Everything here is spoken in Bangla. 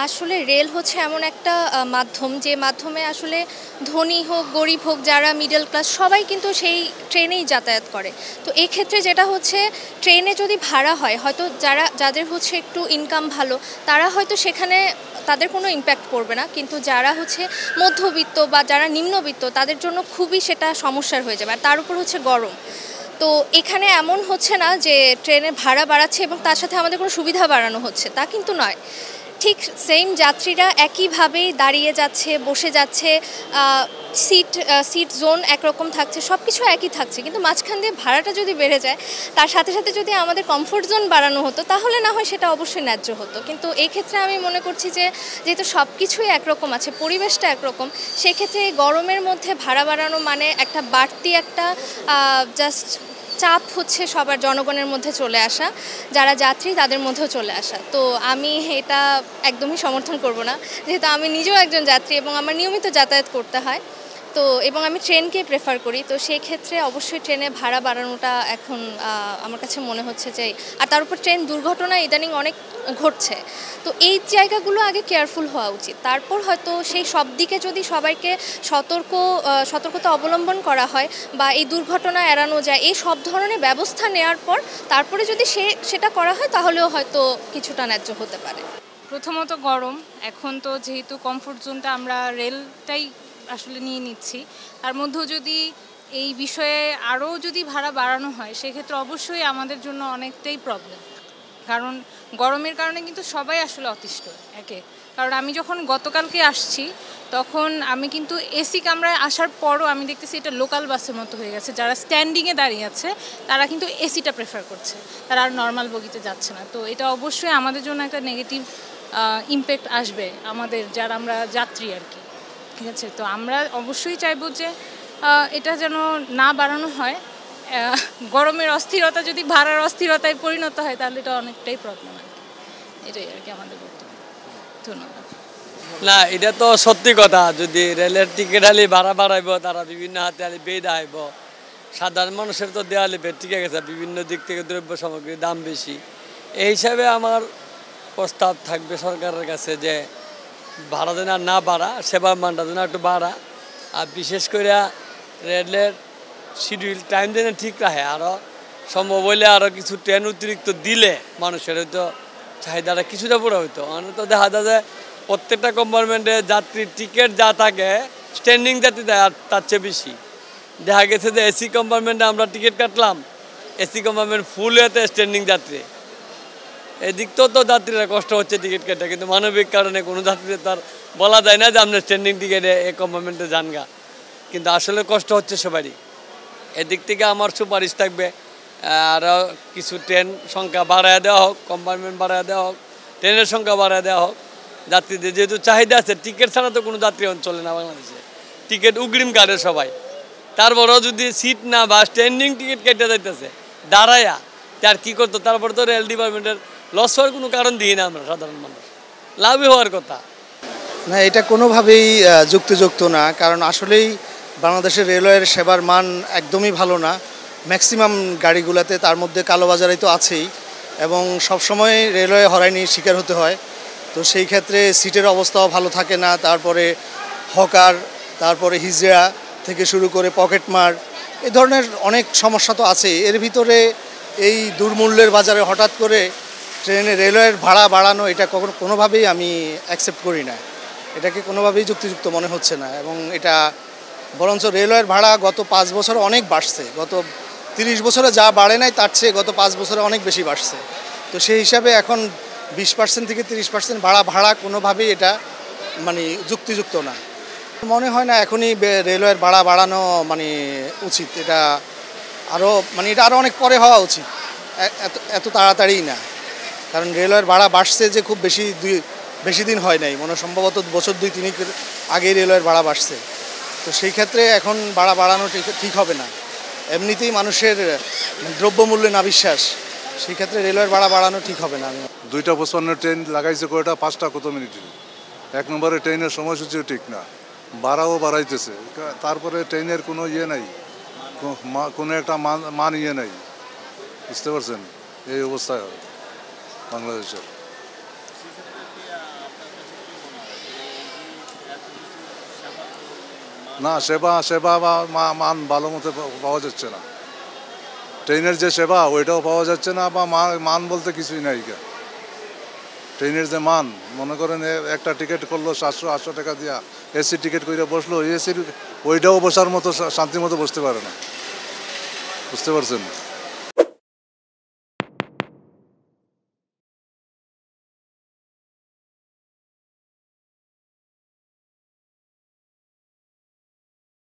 আসলে রেল হচ্ছে এমন একটা মাধ্যম যে মাধ্যমে আসলে ধনী হোক গরিব হোক যারা মিডল ক্লাস সবাই কিন্তু সেই ট্রেনেই যাতায়াত করে। তো এক্ষেত্রে যেটা হচ্ছে ট্রেনে যদি ভাড়া হয় হয়তো যাদের হচ্ছে একটু ইনকাম ভালো তারা হয়তো সেখানে তাদের কোনো ইম্প্যাক্ট পড়বে না, কিন্তু যারা হচ্ছে মধ্যবিত্ত বা যারা নিম্নবিত্ত তাদের জন্য খুবই সেটা সমস্যার হয়ে যাবে। আর তার উপর হচ্ছে গরম। তো এখানে এমন হচ্ছে না যে ট্রেনের ভাড়া বাড়াচ্ছে এবং তার সাথে আমাদের কোনো সুবিধা বাড়ানো হচ্ছে, তা কিন্তু নয়। ঠিক সেম যাত্রীরা একইভাবেই দাঁড়িয়ে যাচ্ছে, বসে যাচ্ছে, সিট জোন একরকম থাকছে, সব কিছু একই থাকছে, কিন্তু মাঝখান দিয়ে ভাড়াটা যদি বেড়ে যায় তার সাথে সাথে যদি আমাদের কমফোর্ট জোন বাড়ানো হতো তাহলে না হয় সেটা অবশ্যই ন্যায্য হতো। কিন্তু এই ক্ষেত্রে আমি মনে করছি যে যেহেতু সব কিছুই একরকম আছে, পরিবেশটা একরকম, সেক্ষেত্রে গরমের মধ্যে ভাড়া বাড়ানো মানে একটা বাড়তি একটা জাস্ট চাপ হচ্ছে সবার জনগণের মধ্যে চলে আসা, যারা যাত্রী তাদের মধ্যেও চলে আসা। তো আমি এটা একদমই সমর্থন করব না, যেহেতু আমি নিজেও একজন যাত্রী এবং আমার নিয়মিত যাতায়াত করতে হয়। তো এবং আমি ট্রেনকে প্রেফার করি, তো সেই ক্ষেত্রে অবশ্যই ট্রেনে ভাড়া বাড়ানোটা এখন আমার কাছে মনে হচ্ছে যে, আর তার উপর ট্রেন দুর্ঘটনা ইদানিং অনেক ঘটছে। তো এই জায়গাগুলো আগে কেয়ারফুল হওয়া উচিত, তারপর হয়তো সেই সব দিকে যদি সবাইকে সতর্কতা অবলম্বন করা হয় বা এই দুর্ঘটনা এড়ানো যায়, এই সব ধরনের ব্যবস্থা নেওয়ার পর তারপরে যদি সেটা করা হয় তাহলেও হয়তো কিছুটা ন্যায্য হতে পারে। প্রথমত গরম, এখন তো যেহেতু কমফোর্ট জোনটা আমরা রেলটাই আসলে নিয়ে নিচ্ছি, তার মধ্যেও যদি এই বিষয়ে আরও যদি ভাড়া বাড়ানো হয় সেক্ষেত্রে অবশ্যই আমাদের জন্য অনেকটাই প্রবলেম। কারণ গরমের কারণে কিন্তু সবাই আসলে অতিষ্ঠ একে। কারণ আমি যখন গতকালকে আসছি তখন আমি কিন্তু এসি কামরায় আসার পরও আমি দেখতেছি এটা লোকাল বাসের মতো হয়ে গেছে। যারা স্ট্যান্ডিংয়ে দাঁড়িয়ে আছে তারা কিন্তু এসিটা প্রেফার করছে, তারা আর নর্মাল বগিতে যাচ্ছে না। তো এটা অবশ্যই আমাদের জন্য একটা নেগেটিভ ইমপ্যাক্ট আসবে, আমাদের যারা আমরা যাত্রী আর কি। ঠিক আছে, তো আমরা অবশ্যই চাইবো যে এটা যেন না বাড়ানো হয়। গরমের অস্থিরতা যদি ভাড়ার অস্থিরতায় পরিণত হয় তাহলে এটা অনেকটাই প্রবলেম আর কি। এটাই আর কি আমাদের বক্তব্য। ধন্যবাদ। না, এটা তো সত্যি কথা। যদি রেলের টিকিট আলি ভাড়া বাড়াইব, তারা বিভিন্ন হাতে আলি বে দেখাইব, সাধারণ মানুষের তো দেওয়ালি বেড টিকে গেছে, বিভিন্ন দিক থেকে দ্রব্য সামগ্রীর দাম বেশি। এই হিসাবে আমার প্রস্তাব থাকবে সরকারের কাছে যে ভাড়া যেন না বাড়া, সেবার মানটা যেন একটু বাড়া, আর বিশেষ করে রেলের শিডিউল টাইম যেন ঠিক রাখে। আরও সম্ভব হইলে আরও কিছু ট্রেন অতিরিক্ত দিলে মানুষের হয়তো চাহিদাটা কিছুটা পুরো হইতো। তো দেখা যায় যে প্রত্যেকটা কম্পার্টমেন্টে যাত্রীর টিকিট যা থাকে স্ট্যান্ডিং যাত্রী দেয় আর তার চেয়ে বেশি। দেখা গেছে যে এসি কম্পার্টমেন্টে আমরা টিকিট কাটলাম, এসি কম্পার্টমেন্ট ফুল হয়েতে স্ট্যান্ডিং যাত্রী। এদিক তো যাত্রীরা কষ্ট হচ্ছে টিকিট কেটে, কিন্তু মানবিক কারণে কোনো যাত্রীদের তার বলা যায় না যে আপনার স্ট্যান্ডিং টিকিটে এই কম্পার্টমেন্টে যান গা, কিন্তু আসলে কষ্ট হচ্ছে সবারই। এদিক থেকে আমার সুপারিশ থাকবে আরও কিছু ট্রেন সংখ্যা বাড়ায় দেওয়া হোক, কম্পার্টমেন্ট বাড়ায় দেওয়া হোক, ট্রেনের সংখ্যা বাড়ায় দেওয়া হোক। যাত্রীদের যেহেতু চাহিদা আছে, টিকিট ছাড়া তো কোনো যাত্রী চলে না বাংলাদেশে, টিকিট অগ্রিম কাটে সবাই। তারপরেও যদি সিট না বা স্ট্যান্ডিং টিকিট কেটে যাইতেছে দাঁড়ায়া, তার কী করতো? তারপর তো রেল ডিপার্টমেন্টের লস হওয়ার কোনো কারণ দিই না আমরা, সাধারণ মানুষ লাভই হওয়ার কথা না। এটা কোনোভাবেই যুক্তিযুক্ত না, কারণ আসলেই বাংলাদেশের রেলওয়ের সেবার মান একদমই ভালো না। ম্যাক্সিমাম গাড়িগুলোতে, তার মধ্যে কালোবাজারি তো আছেই, এবং সবসময় রেলওয়ে হয়রানির শিকার হতে হয়। তো সেই ক্ষেত্রে সিটের অবস্থাও ভালো থাকে না, তারপরে হকার, তারপরে হিজড়া থেকে শুরু করে পকেটমার, এই ধরনের অনেক সমস্যা তো আছে। এর ভিতরে এই দুর্মূল্যের বাজারে হঠাৎ করে রেলওয়ের ভাড়া বাড়ানো, এটা কোনোভাবেই আমি অ্যাকসেপ্ট করি না। এটাকে কোনোভাবেই যুক্তিযুক্ত মনে হচ্ছে না। এবং এটা বরঞ্চ রেলওয়ের ভাড়া গত 5 বছরে অনেক বাড়ছে, গত 30 বছরে যা বাড়ে নাই তার চেয়ে গত 5 বছরে অনেক বেশি বাড়ছে। তো সেই হিসাবে এখন 20% থেকে 30% ভাড়া কোনোভাবেই এটা মানে যুক্তিযুক্ত না। মনে হয় না এখনই রেলওয়ের ভাড়া বাড়ানো মানে উচিত। এটা আরও অনেক পরে হওয়া উচিত, এত তাড়াতাড়ি না। কারণ রেলওয়ের ভাড়া বাড়ছে যে খুব বেশি দিন হয় নাই, সম্ভবত বছর 2-3 আগেই রেলওয়ের ভাড়া বাড়ছে। তো সেই ক্ষেত্রে এখন ভাড়া বাড়ানো ঠিক হবে না। এমনিতেই মানুষের দ্রব্যমূল্যে না বিশ্বাস, সেই ক্ষেত্রে রেলওয়ের ভাড়া বাড়ানো ঠিক হবে না। 2:55 ট্রেন লাগাইছে, কয়টা 5টা কত মিনিটে। 1 নম্বরে ট্রেনের সময়সূচিও ঠিক না, ভাড়াও বাড়াইতেছে। তারপরে ট্রেনের কোনো ইয়ে নাই, কোনো একটা মান ইয়ে নাই, বুঝতে পারছেন? এই অবস্থায় বাংলাদেশের না, সেবা সেবা বা মান ভালো মতো পাওয়া যাচ্ছে না। ট্রেনের যে সেবা ওইটাও পাওয়া যাচ্ছে না, বা মান বলতে কিছুই নাই। ট্রেনের যে মান, মনে করেন একটা টিকিট করলো 700-800 টাকা দিয়া, এসি টিকিট করে বসলো, এসির ওইটাও বসার মতো শান্তি মতো বসতে পারে না। বুঝতে পারছেন?